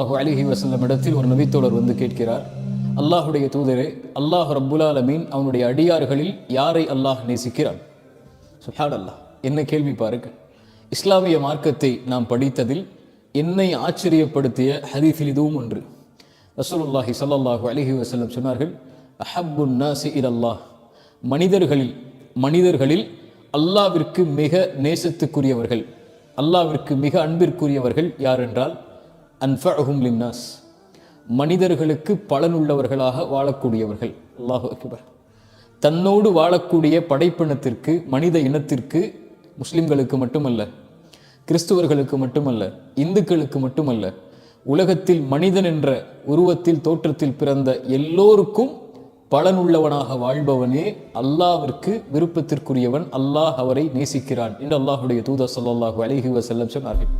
அலைஹி வஸல்லம் இடத்தில் ஒரு நபித்தோழர் வந்து கேட்கிறார், அல்லாஹுடைய தூதரே, அல்லாஹ் ரப்புல் ஆலமீன் அவனுடைய அடியார்களில் யாரை அல்லாஹ் நேசிக்கிறான்? சுப்ஹானல்லாஹ், என்ன கேள்வி பாருங்கள். இஸ்லாமிய மார்க்கத்தை நாம் படித்ததில் என்னை ஆச்சரியப்படுத்திய ஹதீஸில் இதுவும் ஒன்று. ரசூலுல்லாஹி ஸல்லல்லாஹு அலைஹி வஸல்லம் சொன்னார்கள், அஹப்புன் நாஸி இலல்லாஹ், மனிதர்களில் அல்லாவிற்கு மிக நேசத்துக்குரியவர்கள், அல்லாவிற்கு மிக அன்பிற்குரியவர்கள் யார் என்றால் அன்ஃபஅஹும் லின்னாஸ், மனிதர்களுக்கு பலனுள்ளவர்களாக வாழக்கூடியவர்கள். அல்லாஹு அக்பர். தன்னோடு வாழக்கூடிய படைப்பினத்திற்கு, மனித இனத்திற்கு, முஸ்லிம்களுக்கு மட்டுமல்ல, கிறிஸ்துவர்களுக்கு மட்டுமல்ல, இந்துக்களுக்கு மட்டுமல்ல, உலகத்தில் மனிதன் என்ற உருவத்தில் தோற்றத்தில் பிறந்த எல்லோருக்கும் பலனுள்ளவனாக வாழ்பவனே அல்லாஹ்விற்கு விருப்பத்திற்குரியவன், அல்லாஹ் அவரை நேசிக்கிறான் என்று அல்லாஹுடைய தூதர் ஸல்லல்லாஹு அலைஹி வஸல்லம் சொன்னார்கள்.